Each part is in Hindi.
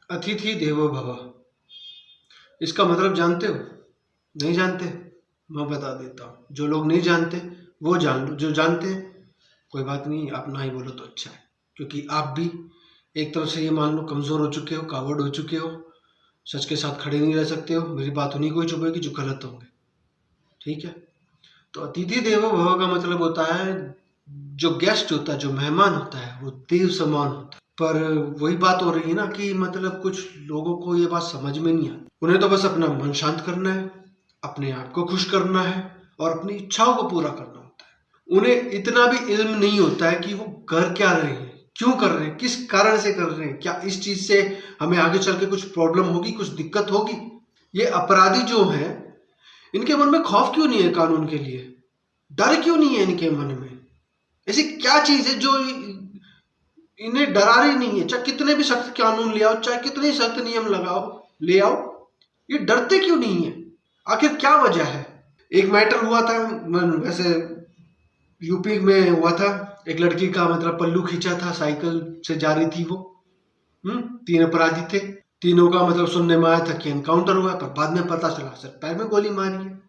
अतिथि देवो भव, इसका मतलब जानते हो? नहीं जानते? मैं बता देता हूँ। जो लोग नहीं जानते वो जान लो, जो जानते हैं कोई बात नहीं, आप ना ही बोलो तो अच्छा है, क्योंकि आप भी एक तरफ से ये मान लो कमज़ोर हो चुके हो, कावर्ड हो चुके हो, सच के साथ खड़े नहीं रह सकते हो। मेरी बात उन्हीं को ही चुभेगी जो गलत होंगे, ठीक है? तो अतिथि देवो भव का मतलब होता है, जो गेस्ट होता है, जो मेहमान होता है, वो देव समान होता है। पर वही बात हो रही है ना कि मतलब कुछ लोगों को ये बात समझ में नहीं आती। उन्हें तो बस अपना मन शांत करना है, अपने आप को खुश करना है और अपनी इच्छाओं को पूरा करना होता है। उन्हें इतना भी इल्म नहीं होता है कि वो कर क्या रहे हैं, क्यों कर रहे हैं, किस कारण से कर रहे हैं, क्या इस चीज से हमें आगे चल के कुछ प्रॉब्लम होगी, कुछ दिक्कत होगी। ये अपराधी जो है, इनके मन में खौफ क्यों नहीं है कानून के लिए? डर क्यों नहीं है इनके मन में? ऐसी क्या चीज है जो इन्हें डरा रही नहीं है? चाहे कितने भी सख्त कानून ले आओ, चाहे कितने सख्त नियम लगाओ, ले आओ, ये डरते क्यों नहीं है? आखिर क्या वजह है? एक मैटर हुआ था, वैसे यूपी में हुआ था। एक लड़की का मतलब पल्लू खींचा था, साइकिल से जा रही थी वो। 3 अपराधी थे। तीनों का मतलब सुनने में आया था कि एनकाउंटर हुआ, पर बाद में पता चला सर पैर में गोली मारी है,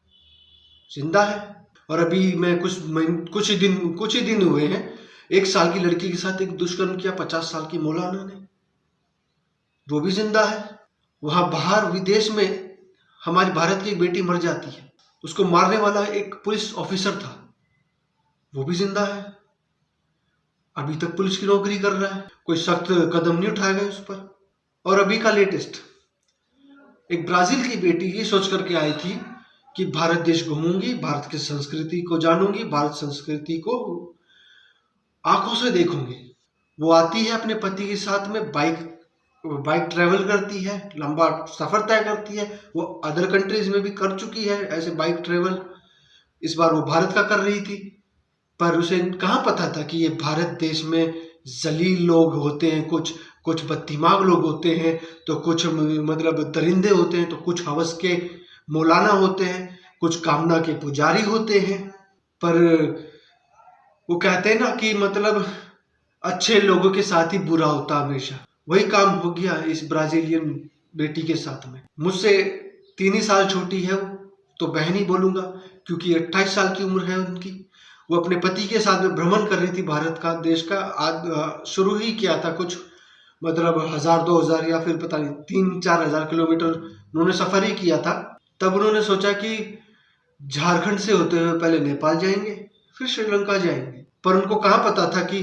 जिंदा है। और अभी मैं कुछ ही दिन हुए हैं, 1 साल की लड़की के साथ एक दुष्कर्म किया 50 साल की मौलाना ने, वो भी जिंदा है। वहां बाहर विदेश में हमारी भारत की एक बेटी मर जाती है, उसको मारने वाला एक पुलिस ऑफिसर था, वो भी जिंदा है, अभी तक पुलिस की नौकरी कर रहा है, कोई सख्त कदम नहीं उठाया गया उस पर। और अभी का लेटेस्ट, एक ब्राजील की बेटी ये सोच करके आई थी कि भारत देश घूमूंगी, भारत की संस्कृति को जानूंगी, भारत संस्कृति को आंखों से देखूंगी। वो आती है अपने पति के साथ में, बाइक ट्रेवल करती है, लंबा सफर तय करती है। वो अदर कंट्रीज में भी कर चुकी है ऐसे बाइक ट्रेवल, इस बार वो भारत का कर रही थी। पर उसे कहाँ पता था कि ये भारत देश में जलील लोग होते हैं, कुछ बददिमाग लोग होते हैं, तो कुछ मतलब दरिंदे होते हैं, तो कुछ हवस के मौलाना होते हैं, कुछ कामना के पुजारी होते हैं। पर वो कहते हैं ना कि मतलब अच्छे लोगों के साथ ही बुरा होता हमेशा, वही काम हो गया इस ब्राजीलियन बेटी के साथ में। मुझसे 3 ही साल छोटी है वो, तो बहन ही बोलूंगा, क्योंकि 28 साल की उम्र है उनकी। वो अपने पति के साथ में भ्रमण कर रही थी भारत का, देश का। आज शुरू ही किया था, कुछ मतलब 1000-2000 या फिर पता नहीं 3-4 हजार किलोमीटर उन्होंने सफर ही किया था। तब उन्होंने सोचा कि झारखंड से होते हुए पहले नेपाल जाएंगे, फिर श्रीलंका जाएंगे। पर उनको कहाँ पता था कि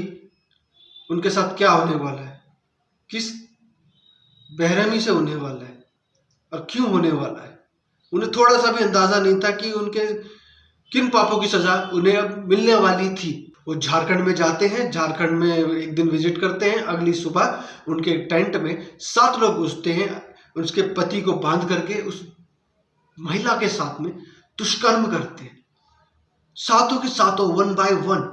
उनके साथ क्या होने वाला है, किस बेरहमी से होने वाला है और क्यों होने वाला है। उन्हें थोड़ा सा भी अंदाजा नहीं था कि उनके किन पापों की सजा उन्हें अब मिलने वाली थी। वो झारखंड में जाते हैं, झारखंड में एक दिन विजिट करते हैं, अगली सुबह उनके टेंट में 7 लोग घुसते हैं, उसके पति को बांध करके उस महिला के साथ में दुष्कर्म करते हैं। 7 के 7 1 बाय 1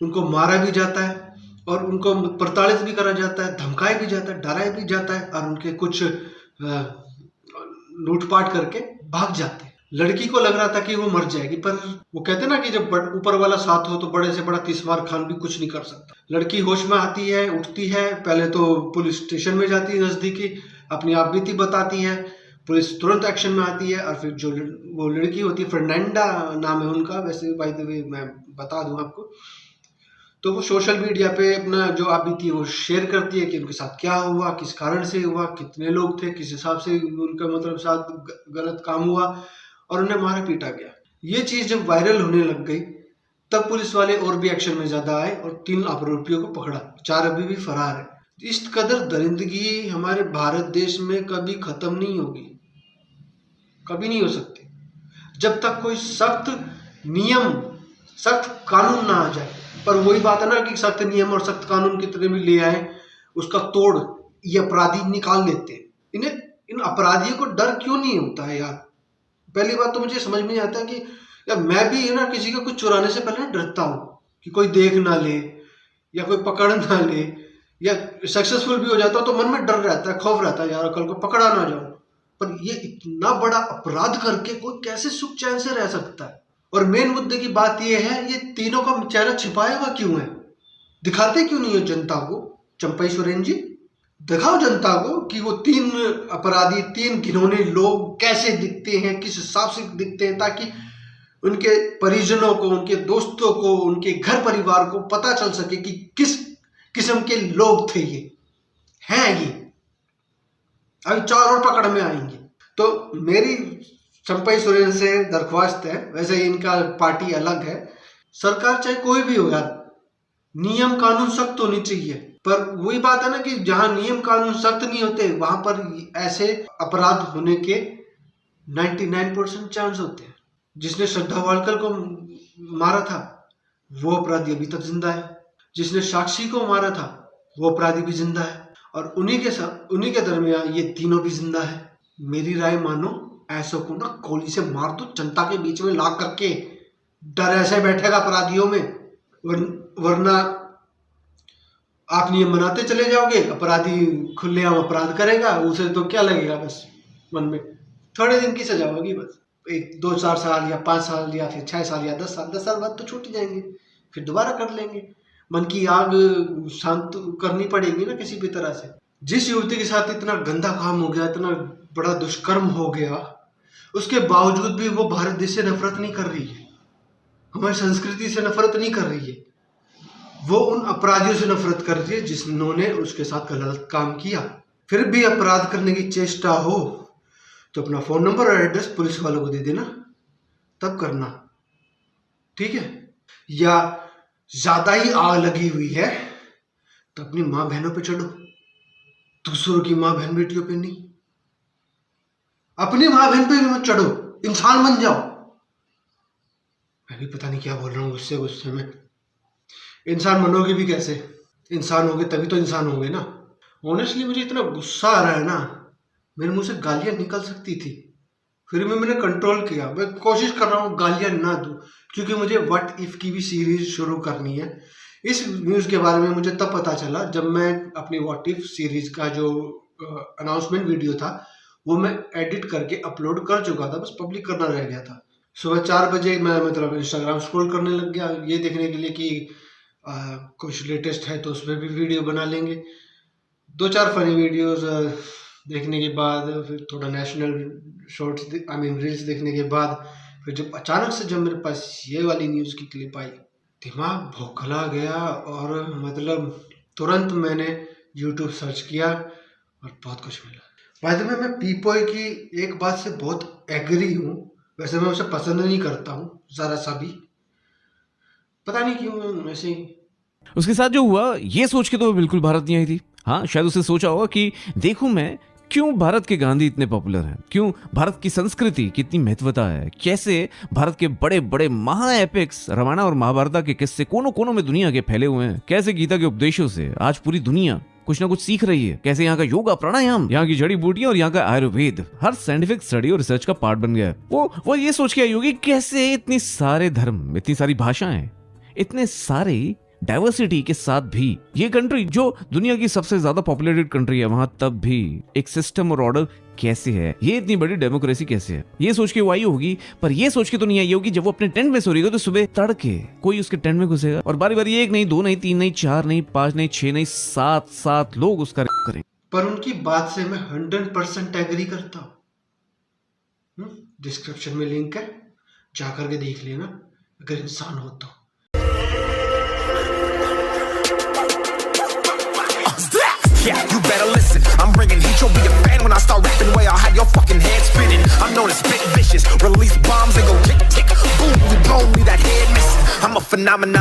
उनको मारा भी जाता है और उनको प्रताड़ित भी करा जाता है, धमकाया भी जाता है, डराया भी जाता है, और उनके कुछ लूटपाट करके भाग जाते हैं। लड़की को लग रहा था कि वो मर जाएगी, पर वो कहते ना कि जब ऊपर वाला साथ हो तो बड़े से बड़ा तीसमार खान भी कुछ नहीं कर सकता। लड़की होश में आती है, उठती है, पहले तो पुलिस स्टेशन में जाती है नजदीकी, अपनी आप बीती बताती है, पुलिस तुरंत एक्शन में आती है। और फिर जो वो लड़की होती है, फर्नांडा नाम है उनका, वैसे बाय द वे मैं बता दूं आपको, तो वो सोशल मीडिया पे अपना जो आप बीती है वो शेयर करती है कि उनके साथ क्या हुआ, किस कारण से हुआ, कितने लोग थे, किस हिसाब से उनका मतलब साथ गलत काम हुआ, और उन्हें मारा पीटा गया। ये चीज जब वायरल होने लग गई, तब पुलिस वाले और भी एक्शन में ज्यादा आए और 3 आरोपियों को पकड़ा, 4 अभी भी फरार है। इस कदर दरिंदगी हमारे भारत देश में कभी खत्म नहीं होगी, कभी नहीं हो सकती, जब तक कोई सख्त नियम, सख्त कानून ना आ जाए। पर वही बात है ना कि सख्त नियम और सख्त कानून कितने भी ले आए, उसका तोड़ ये अपराधी निकाल देते हैं। इन्हें, इन अपराधियों को डर क्यों नहीं होता है यार? पहली बात तो मुझे समझ में नहीं आता कि यार मैं भी है ना किसी का कुछ चुराने से पहले डरता हूँ कि कोई देख ना ले या कोई पकड़ ना ले, या सक्सेसफुल भी हो जाता हूँ तो मन में डर रहता है, खौफ रहता है यार कल को पकड़ा ना जाऊं। पर ये इतना बड़ा अपराध करके कोई कैसे सुख चैन से रह सकता है? और मेन मुद्दे की बात ये है, ये तीनों का चेहरा छिपाया हुआ क्यों है? दिखाते क्यों नहीं है जनता को? चंपई सोरेन जी दिखाओ जनता को कि वो 3 अपराधी, 3 घिनौने लोग कैसे दिखते हैं, किस हिसाब से दिखते हैं, ताकि उनके परिजनों को, उनके दोस्तों को, उनके घर परिवार को पता चल सके कि किस किस्म के लोग थे ये हैं। ये अभी 4 और पकड़ में आएंगे। तो मेरी चंपई सोरेन से दरख्वास्त है, वैसे इनका पार्टी अलग है, सरकार चाहे कोई भी हो यार, नियम कानून सख्त होनी चाहिए। पर वही बात है ना कि जहां नियम कानून सख्त नहीं होते वहां पर ऐसे अपराध होने के 99% चांस होते हैं। जिसने श्रद्धा वालकर को मारा था वो अपराधी अभी तक जिंदा है, जिसने साक्षी को मारा था वो अपराधी भी जिंदा है, और उन्हीं के दरमियान ये तीनों भी जिंदा है। मेरी राय मानो, ऐसों को ना गोली से मार दो, जनता के बीच में ला करके। डर ऐसे बैठेगा अपराधियों में, वरना आप नियम बनाते चले जाओगे, अपराधी खुलेआम अपराध करेगा, उसे तो क्या लगेगा, बस मन में थोड़े दिन की सजा होगी, बस 1-2-4 साल या 5 साल या फिर 6 साल या 10 साल। 10 साल बाद तो छूट जाएंगे, फिर दोबारा कर लेंगे। मन की आग शांत करनी पड़ेगी ना किसी भी तरह से। जिस युवती के साथ इतना गंदा काम हो गया, इतना बड़ा दुष्कर्म हो गया, उसके बावजूद भी वो भारत देश से नफरत नहीं कर रही है, हमारी संस्कृति से नफरत नहीं कर रही है। वो उन अपराधियों से नफरत कर रही है जिन्होंने उसके साथ गलत काम किया। फिर भी अपराध करने की चेष्टा हो तो अपना फोन नंबर और एड्रेस पुलिस वालों को दे देना, तब करना, ठीक है। या ज्यादा ही आग लगी हुई है तो अपनी माँ बहनों पे चढ़ो, दूसरों की माँ बहन बेटियों पे नहीं। अपनी माँ बहन पे भी मत चढ़ो, इंसान बन जाओ। मैं भी पता नहीं क्या बोल रहा हूँ, गुस्से में। इंसान बनोगे भी कैसे? इंसान होगे तभी तो इंसान होगे ना। ऑनेस्टली मुझे इतना गुस्सा आ रहा है ना, मेरे मुंह से गालियां निकल सकती थी, फिर भी मैंने कंट्रोल किया। मैं कोशिश कर रहा हूँ गालियां ना दूं, क्योंकि मुझे व्हाट इफ की भी सीरीज शुरू करनी है। इस न्यूज़ के बारे में मुझे तब पता चला जब मैं अपनी व्हाट इफ सीरीज का जो अनाउंसमेंट वीडियो था वो मैं एडिट करके अपलोड कर चुका था, बस पब्लिक करना रह गया था। सुबह 4 बजे मैं इंस्टाग्राम स्क्रॉल करने लग गया, ये देखने के लिए कि कुछ लेटेस्ट है तो उसमें भी वीडियो बना लेंगे। 2-4 फनी वीडियोस देखने के बाद, फिर थोड़ा नेशनल शॉर्ट्स रील्स देखने के बाद, फिर जब अचानक से जब मेरे पास ये वाली न्यूज़ की क्लिप आई, दिमाग भौखला गया और तुरंत मैंने यूट्यूब सर्च किया और बहुत कुछ मिला। बाय द वे, मैं पीपॉय की एक बात से बहुत एग्री हूँ। वैसे मैं उसे पसंद नहीं करता हूँ ज़रा सा भी, पता नहीं क्यों ऐसे ही। उसके साथ जो हुआ ये सोच के तो वो बिल्कुल भारत नहीं आई थी। हाँ, शायद उसे सोचा होगा कि देखूं मैं क्यों भारत के गांधी इतने पॉपुलर हैं, क्यों भारत की संस्कृति की इतनी महत्वता है, कैसे भारत के बड़े बड़े महा एपिक्स रामायण और महाभारत के किस्से कोनों कोनों में दुनिया के फैले हुए हैं, कैसे गीता के उपदेशों से आज पूरी दुनिया कुछ ना कुछ सीख रही है, कैसे यहाँ का योगा, प्राणायाम, यहाँ की जड़ी बूटियां और यहाँ का आयुर्वेद हर साइंटिफिक स्टडी और रिसर्च का पार्ट बन गया है। वो ये सोच के आई होगी कैसे इतनी सारे धर्म, इतनी सारी भाषाएं, इतने सारे डाइवर्सिटी के साथ भी ये कंट्री जो दुनिया की सबसे ज्यादा पॉपुलेटेड कंट्री है, वहां तब भी एक सिस्टम और ऑर्डर कैसे है, ये इतनी बड़ी डेमोक्रेसी कैसे है, ये सोच के वो आई होगी। पर ये सोच के तो नहीं आई होगी जब वो अपने टेंट में सो रही हो तो सुबह तड़के कोई उसके टेंट में घुसेगा और बारी बारी 1 नहीं 2 नहीं 3 नहीं 4 नहीं 5 नहीं 6 नहीं 7 लोग उसका करें। पर उनकी बात से मैं 100% एग्री करता हूँ। डिस्क्रिप्शन में लिंक है, जाकर के देख लेना अगर इंसान हो तो। Yeah, you better listen. I'm bringing heat. You'll be a fan when I start rapping. Way I'll have your fucking head spinning. I'm known as spit vicious. Release bombs and go tick tick boom. You blow me that head missing. I'm a phenomenon.